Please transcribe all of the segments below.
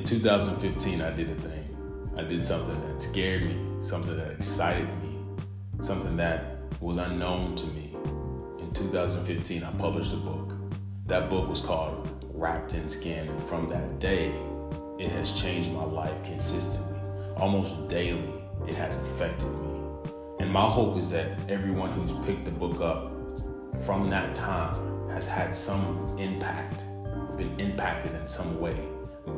2015, I did a thing. I did something that scared me, something that excited me, something that was unknown to me. In 2015, I published a book. That book was called Wrapped in Skin. And from that day, it has changed my life consistently. Almost daily, it has affected me. And my hope is that everyone who's picked the book up from that time has had some impact, been impacted in some way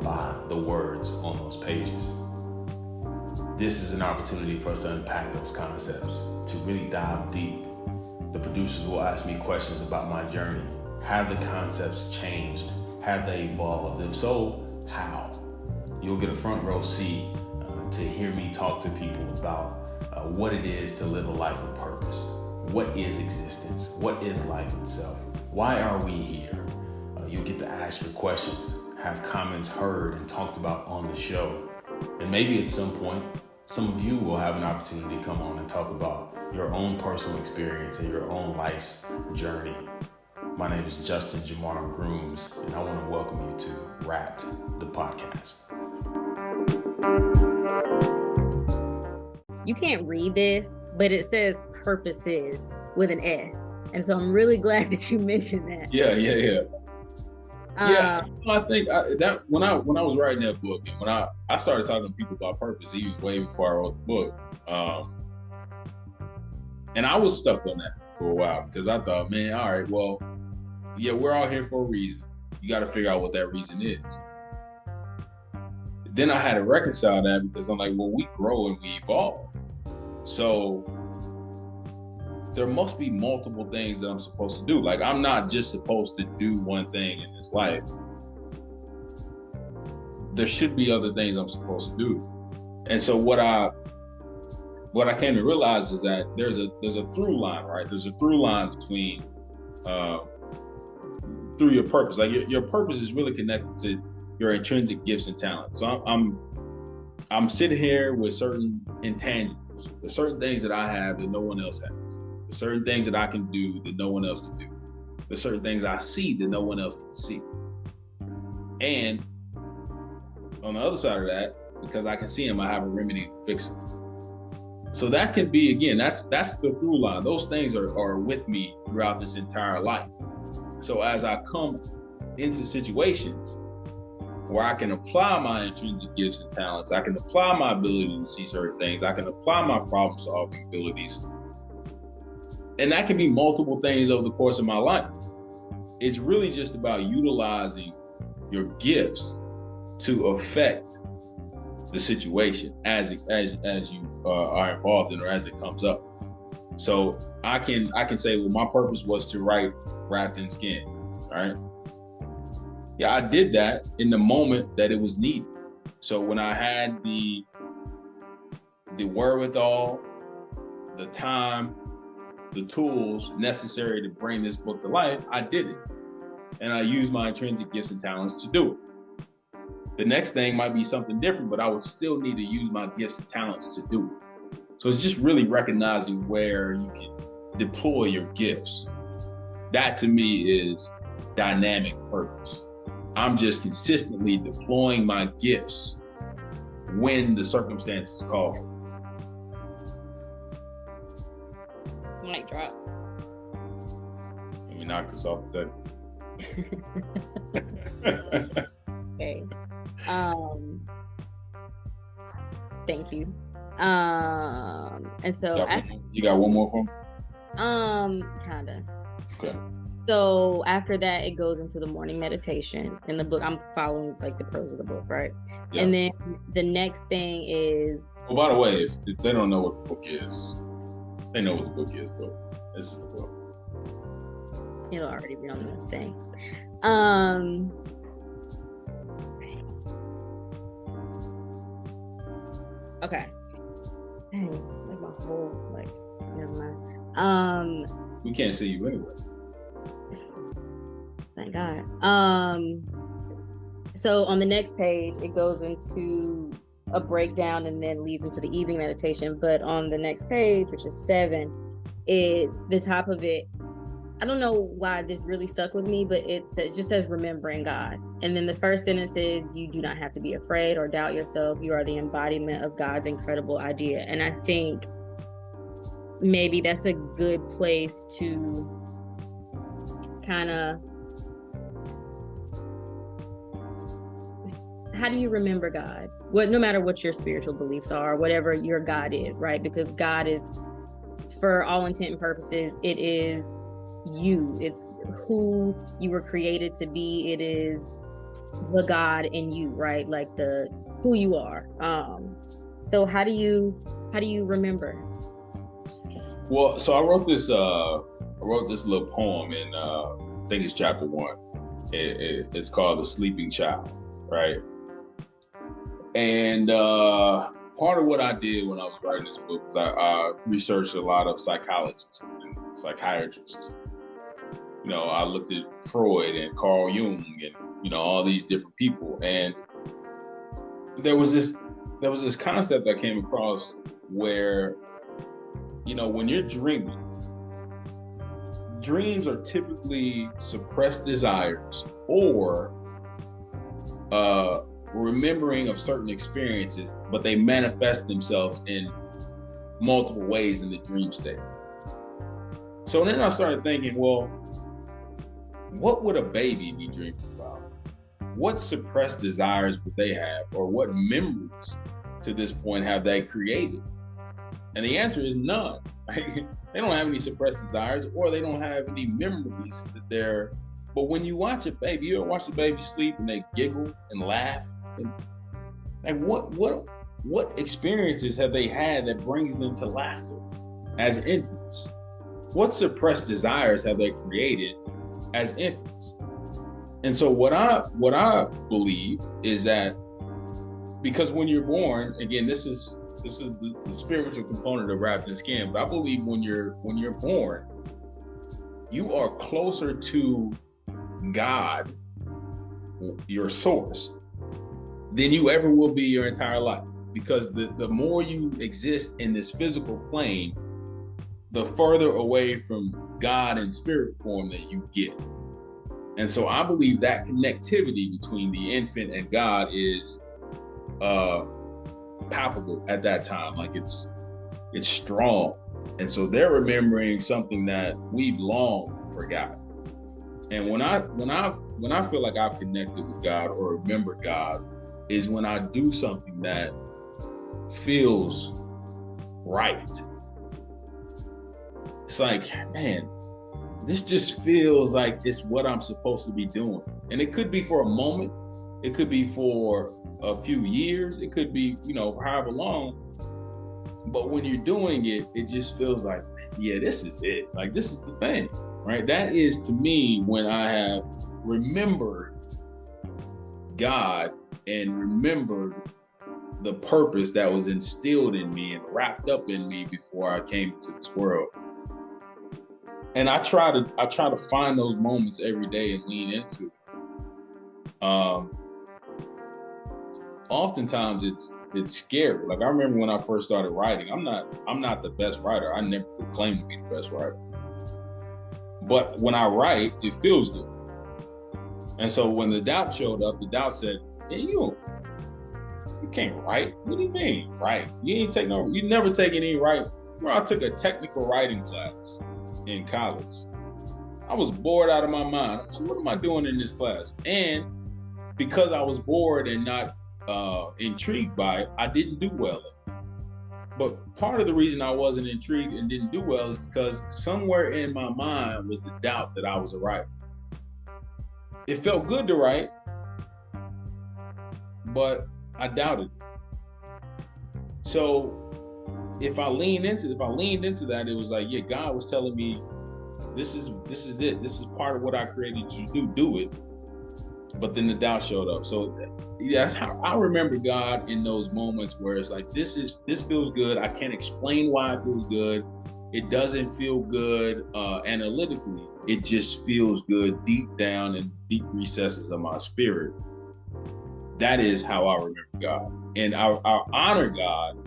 by the words on those pages. This is an opportunity for us to unpack those concepts, to really dive deep. The producers will ask me questions about my journey. Have the concepts changed? Have they evolved? If so, how? You'll get a front row seat to hear me talk to people about what it is to live a life of purpose. What is existence? What is life itself? Why are we here? You'll get to ask your questions, have comments heard and talked about on the show. And maybe at some point, some of you will have an opportunity to come on and talk about your own personal experience and your own life's journey. My name is Justin Jamar Grooms, and I want to welcome you to Wrapped, the podcast. You can't read this, but it says purposes with an S. And so I'm really glad that you mentioned that. Yeah. I think that when I was writing that book, and when I started talking to people about purpose, even way before I wrote the book, and I was stuck on that for a while because I thought, man, all right, well, yeah, we're all here for a reason. You got to figure out what that reason is. Then I had to reconcile that because I'm like, well, we grow and we evolve. So there must be multiple things that I'm supposed to do. Like, I'm not just supposed to do one thing in this life. There should be other things I'm supposed to do. And so what I came to realize is that there's a through line, right? There's a through line between through your purpose. Like your purpose is really connected to your intrinsic gifts and talents. So I'm sitting here with certain intangibles. There's certain things that I have that no one else has. There's certain things that I can do that no one else can do. There's certain things I see that no one else can see. And on the other side of that, because I can see them, I have a remedy to fix them. So that can be, again, that's the through line. Those things are with me throughout this entire life. So as I come into situations where I can apply my intrinsic gifts and talents, I can apply my ability to see certain things, I can apply my problem solving abilities. And that can be multiple things over the course of my life. It's really just about utilizing your gifts to affect the situation as you are involved in or as it comes up. So I can say, well, my purpose was to write Wrapped in Skin, right? Yeah, I did that in the moment that it was needed. So when I had the wherewithal, the time, the tools necessary to bring this book to life, I did it. And I used my intrinsic gifts and talents to do it. The next thing might be something different, but I would still need to use my gifts and talents to do it. So it's just really recognizing where you can deploy your gifts. That to me is dynamic purpose. I'm just consistently deploying my gifts when the circumstances call for it. Mic drop. Let me knock this off the table. Okay. Thank you. And so you got one more for me? Kinda. Okay. So after that, it goes into the morning meditation. In the book, I'm following like the prose of the book, right? Yeah. And then the next thing is. Well, by the way, if they don't know what the book is, they know what the book is, but this is the book. It'll already be on the thing. Okay. Dang, like my whole never mind. We can't see you anyway. Thank God. So on the next page, it goes into a breakdown and then leads into the evening meditation. But on the next page, which is 7, the top of it I don't know why this really stuck with me, but it just says remembering God. And then the first sentence is, you do not have to be afraid or doubt yourself. You are the embodiment of God's incredible idea. And I think maybe that's a good place to kind of, how do you remember God? Well, no matter what your spiritual beliefs are, whatever your God is, right? Because God is, for all intent and purposes, it is you. It's who you were created to be. It is the God in you, right? Like who you are. So how do you remember? Well, so I wrote this little poem in I think it's chapter 1. It's called The Sleeping Child, right? And part of what I did when I was writing this book was I researched a lot of psychologists and psychiatrists. You know, I looked at Freud and Carl Jung and, you know, all these different people. And there was this concept I came across where, you know, when you're dreaming, dreams are typically suppressed desires or remembering of certain experiences, but they manifest themselves in multiple ways in the dream state. So then I started thinking, well, what would a baby be dreaming about? What suppressed desires would they have, or what memories to this point have they created? And the answer is none. They don't have any suppressed desires, or they don't have any memories that they're. But when you watch a baby, you ever watch the baby sleep and they giggle and laugh? And, like what experiences have they had that brings them to laughter as infants? What suppressed desires have they created as infants? And so what I believe is that, because when you're born, again, this is the spiritual component of wrapped in skin, but I believe when you're born, you are closer to God, your source, than you ever will be your entire life. Because the more you exist in this physical plane, the further away from God in spirit form that you get. And so I believe that connectivity between the infant and God is palpable at that time. Like it's strong. And so they're remembering something that we've long forgotten. And when I feel like I've connected with God or remember God is when I do something that feels right. It's like, man, this just feels like it's what I'm supposed to be doing. And it could be for a moment. It could be for a few years. It could be, you know, however long. But when you're doing it, it just feels like, yeah, this is it. Like, this is the thing, right? That is, to me, when I have remembered God and remembered the purpose that was instilled in me and wrapped up in me before I came to this world. And I try to find those moments every day and lean into it. Oftentimes it's scary. Like, I remember when I first started writing, I'm not the best writer. I never would claim to be the best writer. But when I write, it feels good. And so when the doubt showed up, the doubt said, hey, you can't write. What do you mean, right? You never take any write. Well, I took a technical writing class in college. I was bored out of my mind. What am I doing in this class? And because I was bored and not intrigued by it, I didn't do well. But part of the reason I wasn't intrigued and didn't do well is because somewhere in my mind was the doubt that I was a writer. It felt good to write, but I doubted it. So if I leaned into that, it was like, yeah, God was telling me, this is it. This is part of what I created you to do. Do it. But then the doubt showed up. So that's how I remember God in those moments where it's like, this feels good. I can't explain why it feels good. It doesn't feel good analytically. It just feels good deep down in deep recesses of my spirit. That is how I remember God. And I honor God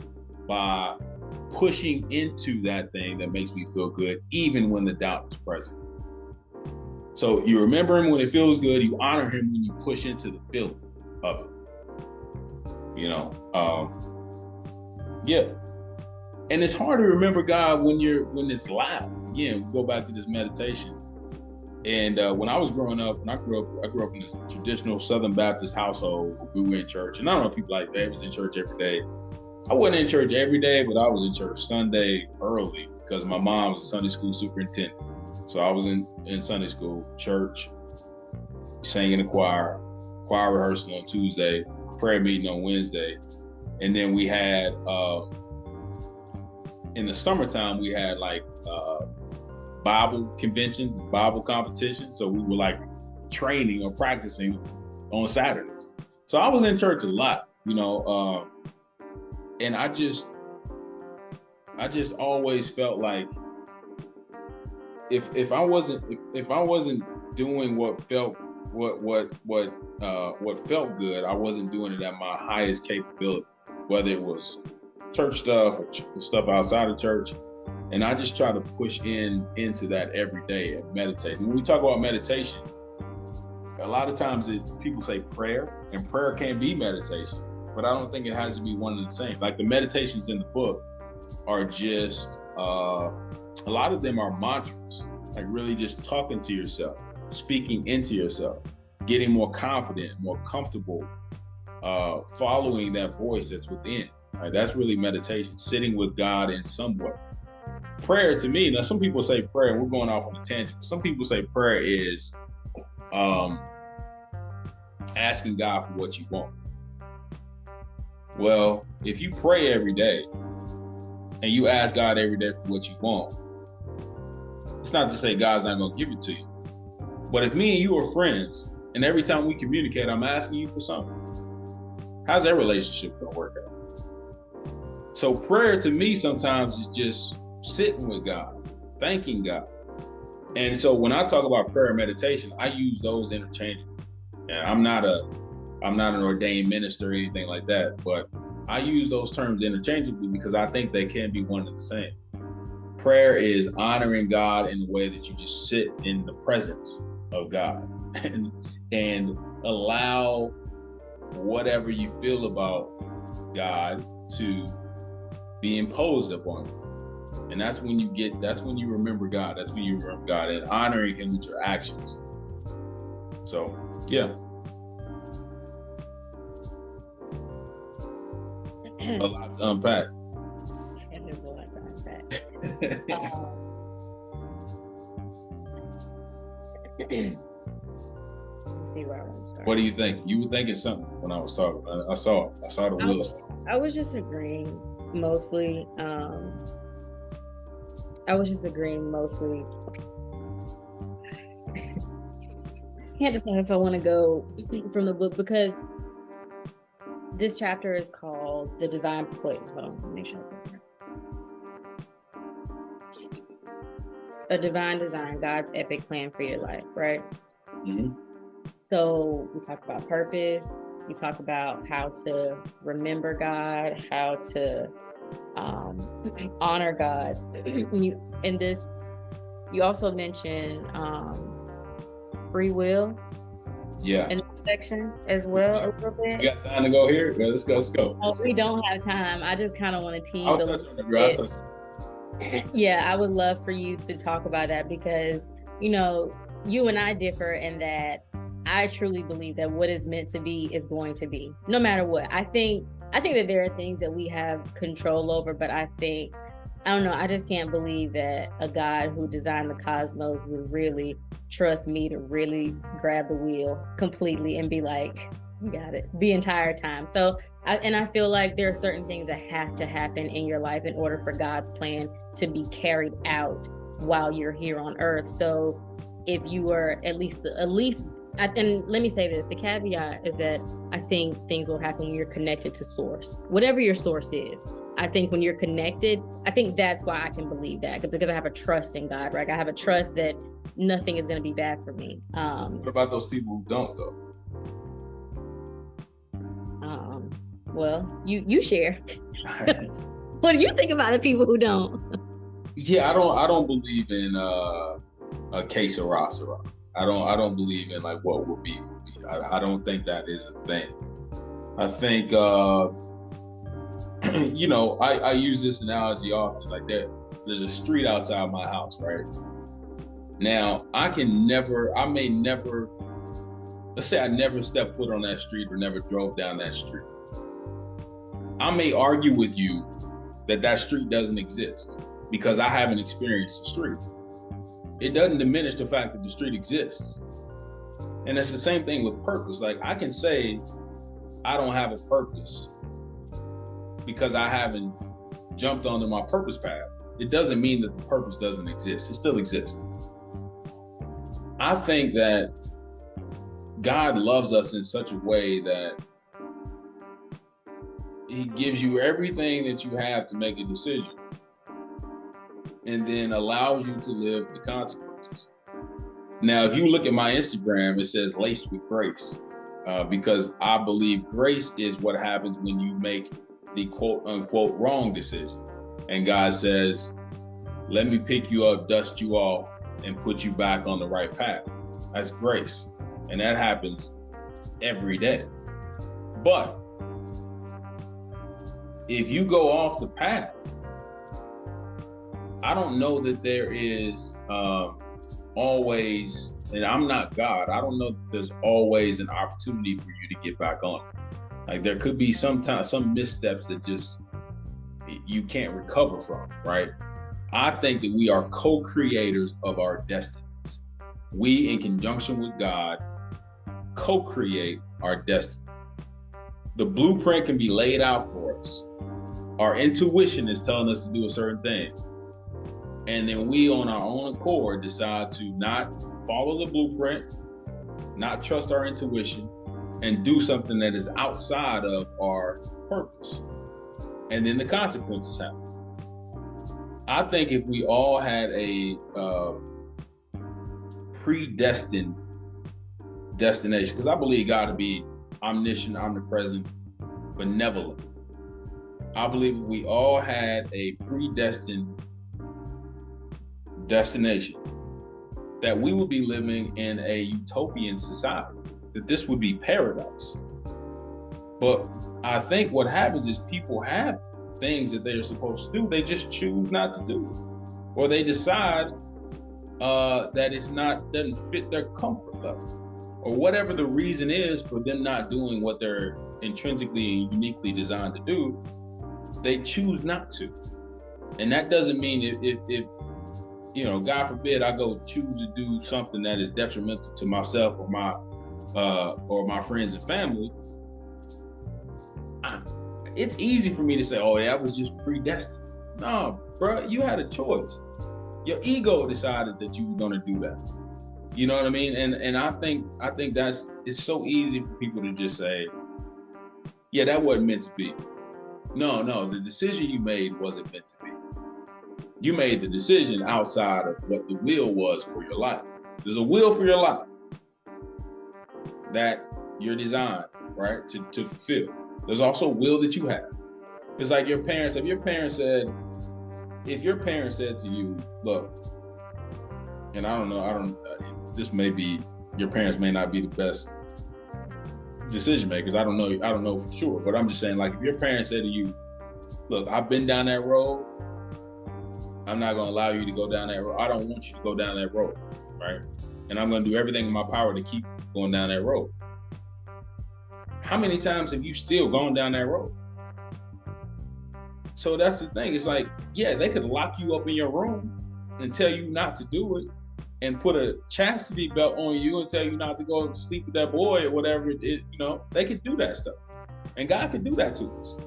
by pushing into that thing that makes me feel good, even when the doubt is present. So you remember him when it feels good. You honor him when you push into the feeling of it. You know, yeah. And it's hard to remember God when it's loud. Again, we go back to this meditation. And when I was growing up, I grew up in this traditional Southern Baptist household. We were in church, and I don't know people like that was in church every day. I wasn't in church every day, but I was in church Sunday early because my mom was a Sunday school superintendent. So I was in Sunday school, church, sang in the choir rehearsal on Tuesday, prayer meeting on Wednesday. And then we had, in the summertime, we had like Bible conventions, Bible competitions. So we were like training or practicing on Saturdays. So I was in church a lot, you know, and I just always felt like if I wasn't doing what felt good, I wasn't doing it at my highest capability, whether it was church stuff or stuff outside of church. And I just try to push into that every day and meditate. When we talk about meditation, a lot of times people say prayer, and prayer can be meditation, but I don't think it has to be one and the same. Like the meditations in the book are just, a lot of them are mantras, like really just talking to yourself, speaking into yourself, getting more confident, more comfortable, following that voice that's within. Right? That's really meditation, sitting with God in some way. Prayer to me, now some people say prayer, we're going off on a tangent. Some people say prayer is asking God for what you want. Well, if you pray every day and you ask God every day for what you want, it's not to say God's not going to give it to you. But if me and you are friends and every time we communicate, I'm asking you for something, how's that relationship going to work out? So prayer to me sometimes is just sitting with God, thanking God. And so when I talk about prayer and meditation, I use those interchangeably. And I'm not an ordained minister or anything like that, but I use those terms interchangeably because I think they can be one and the same. Prayer is honoring God in the way that you just sit in the presence of God and allow whatever you feel about God to be imposed upon you. And that's when you remember God. That's when you remember God and honoring him with your actions. So, yeah. A lot to unpack. It is a lot to unpack. Let's see where I want to start. What do you think? You were thinking something when I was talking. I saw the wheels. I was just agreeing mostly. I can't decide if I want to go from the book because this chapter is called The Divine Wait, hold on, make sure. A Divine Design, God's Epic Plan for Your Life, right? Mm-hmm. So we talk about purpose, we talk about how to remember God, how to honor God. You also mentioned free will. Yeah. In this section as well a little bit. You got time to go here? Yeah, let's go. Oh, we don't have time. I just kind of want to tease I'll a touch little on it, bit. I'll touch on it. Yeah, I would love for you to talk about that because, you know, you and I differ in that I truly believe that what is meant to be is going to be, no matter what. I think that there are things that we have control over, but I don't know, I just can't believe that a God who designed the cosmos would really trust me to really grab the wheel completely and be like, you got it the entire time. So, I feel like there are certain things that have to happen in your life in order for God's plan to be carried out while you're here on earth. So if you are at least, and let me say this, the caveat is that I think things will happen when you're connected to source, whatever your source is. I think when you're connected, I think that's why I can believe that because I have a trust in God, right? I have a trust that nothing is going to be bad for me. What about those people who don't though? Well, you share. What do you think about the people who don't? Yeah, I don't believe in a que sera, sera. I don't believe in like what will be. I don't think that is a thing. I think you know, I use this analogy often. Like there's a street outside my house, right? Now let's say I never stepped foot on that street or never drove down that street. I may argue with you that street doesn't exist because I haven't experienced the street. It doesn't diminish the fact that the street exists. And it's the same thing with purpose. Like I can say I don't have a purpose because I haven't jumped onto my purpose path. It doesn't mean that the purpose doesn't exist. It still exists. I think that God loves us in such a way that he gives you everything that you have to make a decision and then allows you to live the consequences. Now, if you look at my Instagram, it says laced with grace, because I believe grace is what happens when you make the quote unquote wrong decision. And God says, let me pick you up, dust you off, and put you back on the right path. That's grace. And that happens every day. But if you go off the path, I don't know that there is always, and I'm not God, I don't know that there's always an opportunity for you to get back on. Like there could be sometimes some missteps that just you can't recover from, right? I think that we are co-creators of our destinies. We, in conjunction with God, co-create our destiny. The blueprint can be laid out for us. Our intuition is telling us to do a certain thing. And then we, on our own accord, decide to not follow the blueprint, not trust our intuition, and do something that is outside of our purpose. And then the consequences happen. I think if we all had a predestined destination, because I believe God to be omniscient, omnipresent, benevolent. I believe if we all had a predestined destination, that we would be living in a utopian society, that this would be paradise. But I think what happens is people have things that they're supposed to do, they just choose not to do it, or they decide that doesn't fit their comfort level, or whatever the reason is for them not doing what they're intrinsically and uniquely designed to do. They choose not to. And that doesn't mean if you know, God forbid, I go choose to do something that is detrimental to myself or my friends and family. It's easy for me to say, oh, that was just predestined. No, bro, you had a choice. Your ego decided that you were going to do that. You know what I mean? And I think it's so easy for people to just say, yeah, that wasn't meant to be. No, the decision you made wasn't meant to be. You made the decision outside of what the will was for your life. There's a will for your life that you're designed, right, to fulfill. There's also will that you have. It's like your parents. If your parents said to you, look, and I don't know, this may be, your parents may not be the best decision makers. I don't know for sure, but I'm just saying, like, if your parents said to you, look, I've been down that road, I'm not going to allow you to go down that road. I don't want you to go down that road, right? And I'm going to do everything in my power to keep going down that road. How many times have you still gone down that road? So that's the thing. It's like, yeah, they could lock you up in your room and tell you not to do it, and put a chastity belt on you and tell you not to go sleep with that boy or whatever it is. You know, they could do that stuff. And God could do that to us.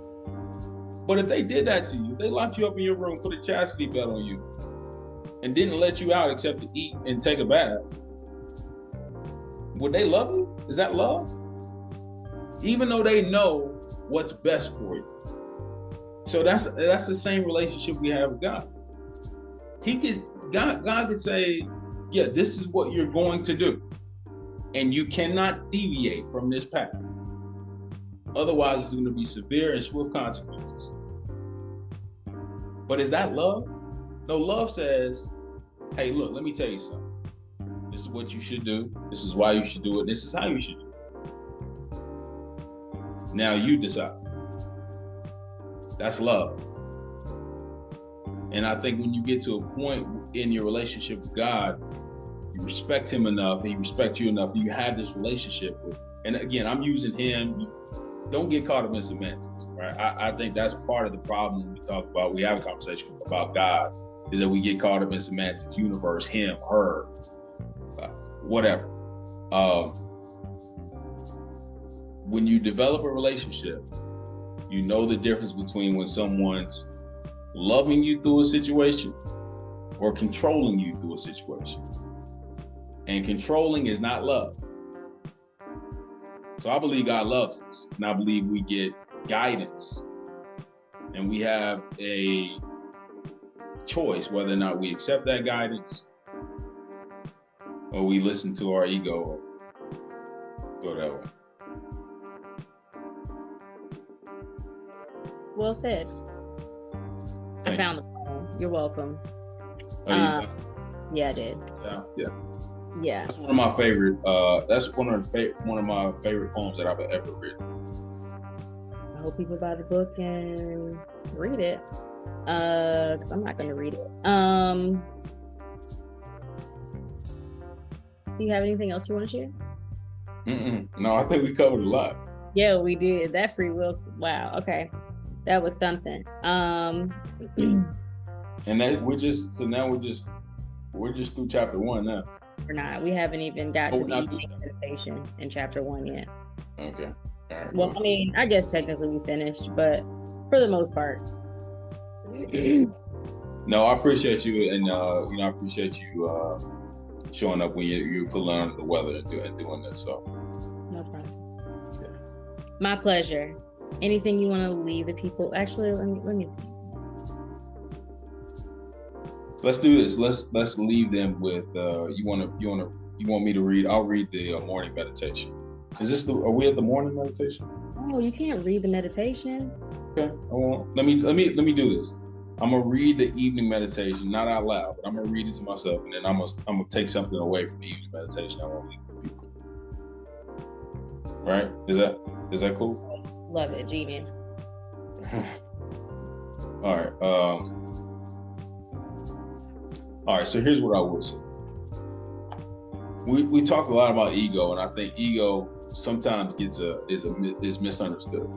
But if they did that to you, they locked you up in your room, put a chastity belt on you, and didn't let you out except to eat and take a bath, would they love you? Is that love? Even though they know what's best for you. So that's the same relationship we have with God. God could say, yeah, this is what you're going to do, and you cannot deviate from this path. Otherwise, it's going to be severe and swift consequences. But is that love? No, love says, hey, look, let me tell you something. This is what you should do. This is why you should do it. This is how you should do it. Now you decide. That's love. And I think when you get to a point in your relationship with God, you respect him enough, he respects you enough, you have this relationship with, and again, I'm using him. Don't get caught up in semantics, right? I think that's part of the problem when we talk about, we have a conversation about God, is that we get caught up in semantics, universe, him, her, whatever. When you develop a relationship, you know the difference between when someone's loving you through a situation or controlling you through a situation. And controlling is not love. So I believe God loves us, and I believe we get guidance, and we have a choice whether or not we accept that guidance or we listen to our ego or go that way. Well said. I found the poem. You're welcome. Oh, yeah, I did. Yeah. Yeah. That's one of my favorite. That's one of my favorite poems that I've ever written. I hope people buy the book and read it. Because I'm not going to read it. Do you have anything else you want to share? No, I think we covered a lot. Yeah, we did. That free will. Wow. Okay. That was something. And that we're just through chapter 1 now. We're not. We haven't even got to the evening meditation in chapter 1 yet. Okay. All right. Well, I mean, I guess technically we finished, but for the most part. No, I appreciate you, and I appreciate you showing up when you're feeling under the weather and doing this. So. No problem. Yeah. My pleasure. Anything you want to leave the people? Actually, let me. Let's do this. Let's leave them with. You want me to read? I'll read the morning meditation. Is this are we at the morning meditation? Oh, you can't read the meditation. Okay. I won't. Let me do this. I'm gonna read the evening meditation, not out loud, but I'm gonna read it to myself, and then I'm gonna take something away from the evening meditation. I won't leave the people. Right? Is that cool? Love it, genius. All right. All right. So here's what I would say. We talked a lot about ego, and I think ego sometimes is misunderstood.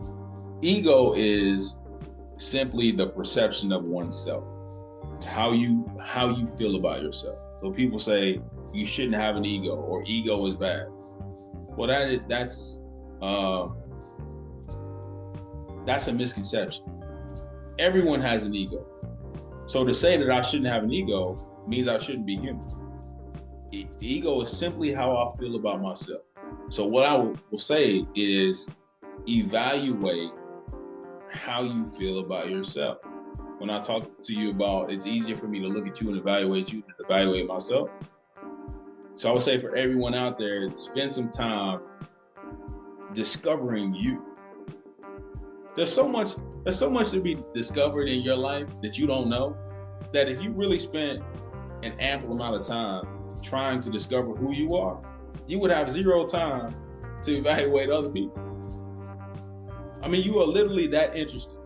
Ego is simply the perception of oneself. It's how you feel about yourself. So people say you shouldn't have an ego, or ego is bad. Well, that's a misconception. Everyone has an ego. So to say that I shouldn't have an ego means I shouldn't be human. Ego is simply how I feel about myself. So what I will say is evaluate how you feel about yourself. When I talk to you about, it's easier for me to look at you and evaluate you than evaluate myself. So I would say for everyone out there, spend some time discovering you. There's so much to be discovered in your life that you don't know, that if you really spent an ample amount of time trying to discover who you are, you would have zero time to evaluate other people. I mean, you are literally that interesting.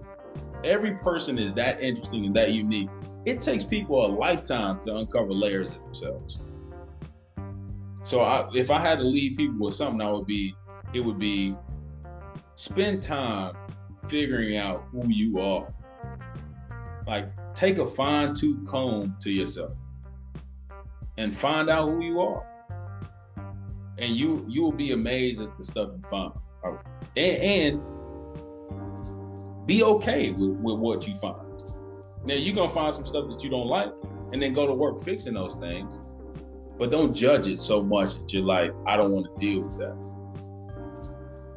Every person is that interesting and that unique. It takes people a lifetime to uncover layers of themselves. So if I had to leave people with something, it would be spend time figuring out who you are. Like, take a fine-tooth comb to yourself and find out who you are. And you will be amazed at the stuff you find. And be okay with what you find. Now, you're going to find some stuff that you don't like and then go to work fixing those things. But don't judge it so much that you're like, I don't want to deal with that.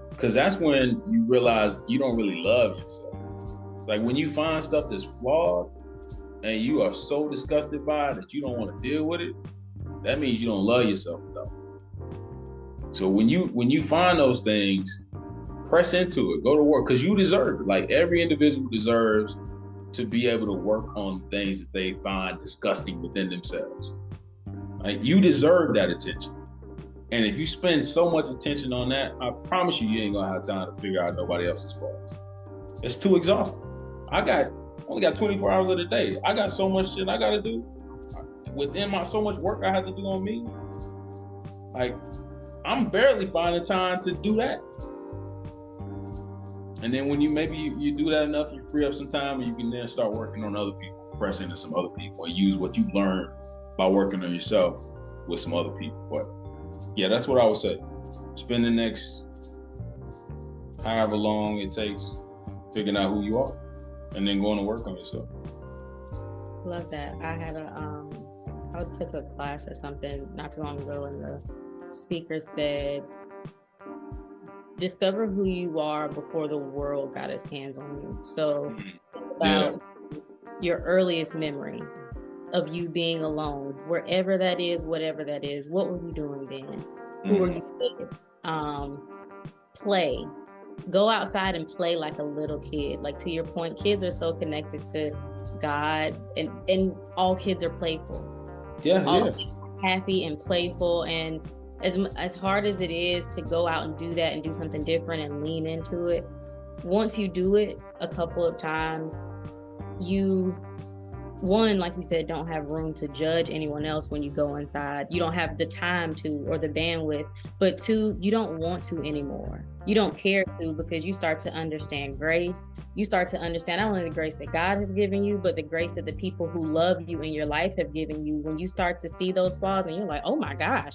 Because that's when you realize you don't really love yourself. Like, when you find stuff that's flawed and you are so disgusted by it that you don't want to deal with it, that means you don't love yourself enough. So when you find those things, press into it, go to work, because you deserve it. Like, every individual deserves to be able to work on things that they find disgusting within themselves. Like, you deserve that attention. And if you spend so much attention on that, I promise you ain't gonna have time to figure out nobody else's faults. It's too exhausting. Only got 24 hours of the day. I got so much shit I gotta do within so much work I have to do on me. Like, I'm barely finding time to do that. And then when you do that enough, you free up some time, and you can then start working on other people, press into some other people, and use what you learned by working on yourself with some other people. But yeah, that's what I would say. Spend the next however long it takes figuring out who you are, and then going to work on yourself. Love that. I took a class or something not too long ago, and the speaker said, discover who you are before the world got its hands on you. So about your earliest memory of you being alone, wherever that is, whatever that is, what were you doing then? Who were you with? Play. Go outside and play like a little kid. Like, to your point, kids are so connected to God, and all kids are playful. All kids are happy and playful, and as hard as it is to go out and do that and do something different and lean into it, once you do it a couple of times, you, one, like you said, don't have room to judge anyone else when you go inside. You don't have the time to, or the bandwidth. But two, you don't want to anymore. You don't care to, because you start to understand grace. You start to understand not only the grace that God has given you, but the grace that the people who love you in your life have given you. When you start to see those flaws and you're like, oh my gosh,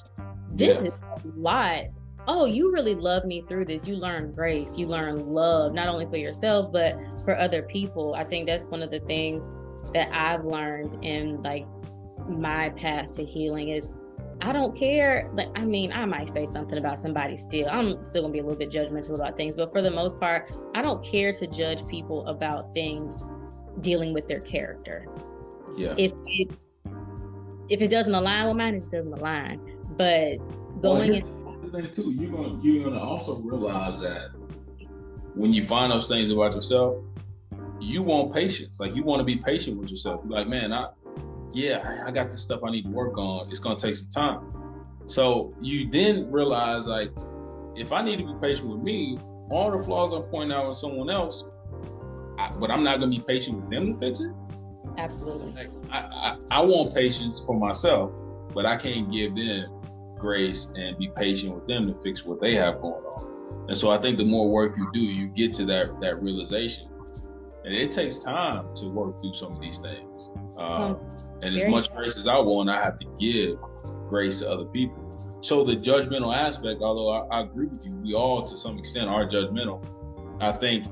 this is a lot. Oh, you really love me through this. You learn grace. You learn love, not only for yourself, but for other people. I think that's one of the things that I've learned in like my path to healing is, I don't care. Like, I mean, I might say something about somebody still. I'm still gonna be a little bit judgmental about things, but for the most part, I don't care to judge people about things dealing with their character. Yeah. If it doesn't align with mine, it just doesn't align. But going in the thing too, you're gonna also realize that when you find those things about yourself, you want patience. Like, you want to be patient with yourself. You're like, man, I got this stuff I need to work on. It's gonna take some time. So you then realize, like, if I need to be patient with me, all the flaws I'm pointing out with someone else, but I'm not gonna be patient with them to fix it. Absolutely. Like, I want patience for myself, but I can't give them grace and be patient with them to fix what they have going on. And so I think the more work you do, you get to that realization. And it takes time to work through some of these things. And as much grace as I want, I have to give grace to other people. So the judgmental aspect, although I agree with you, we all to some extent are judgmental. I think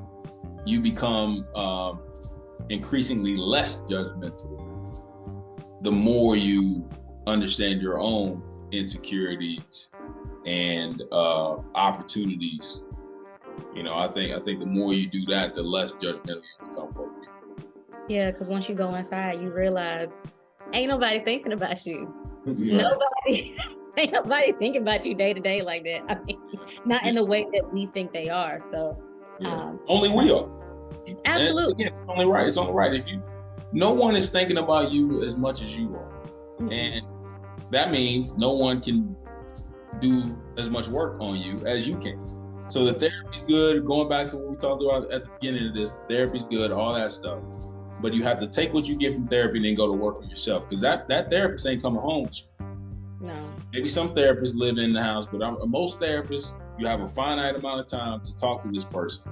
you become increasingly less judgmental the more you understand your own insecurities and opportunities. You know, I think the more you do that, the less judgmental you become for people. Yeah, because once you go inside, you realize ain't nobody thinking about you. Yeah. Ain't nobody thinking about you day to day like that. I mean, not in the way that we think they are. So only we are. Absolutely. And again, it's only right. It's only right. No one is thinking about you as much as you are. Mm-hmm. And that means no one can do as much work on you as you can. So the therapy's good. Going back to what we talked about at the beginning of this, therapy's good, all that stuff. But you have to take what you get from therapy and then go to work on yourself, because that therapist ain't coming home with you. No. Maybe some therapists live in the house, but most therapists, you have a finite amount of time to talk to this person,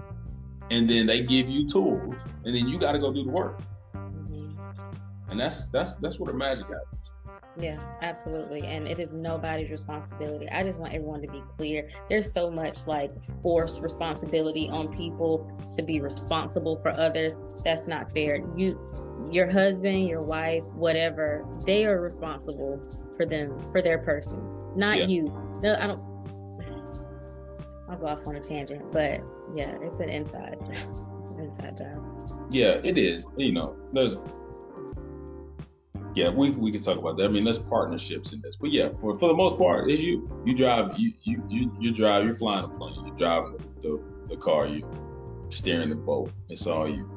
and then they give you tools, and then you got to go do the work. Mm-hmm. And that's where the magic happens. Yeah, absolutely. And it is nobody's responsibility. I just want everyone to be clear. There's so much like forced responsibility on people to be responsible for others. That's not fair. Your husband, your wife, whatever, they are responsible for them, for their person, not you. No, I'll go off on a tangent, but yeah, it's an inside job. Yeah, it is. You know, we can talk about that. I mean, there's partnerships in this, but yeah, for the most part, it's you. You drive. You drive. You're flying a plane. You're driving the car. You steering the boat. It's all you.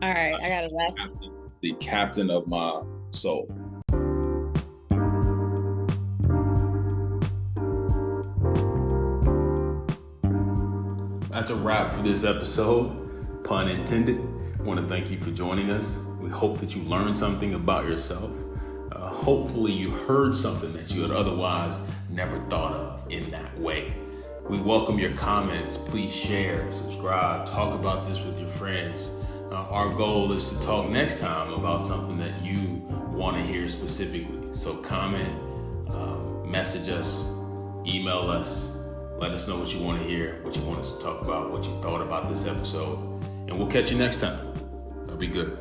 All right, I got a last. The captain of my soul. That's a wrap for this episode, pun intended. I want to thank you for joining us. We hope that you learned something about yourself. Hopefully you heard something that you had otherwise never thought of in that way. We welcome your comments. Please share, subscribe, talk about this with your friends. Our goal is to talk next time about something that you want to hear specifically. So comment, message us, email us, let us know what you want to hear, what you want us to talk about, what you thought about this episode. And we'll catch you next time. That'll be good.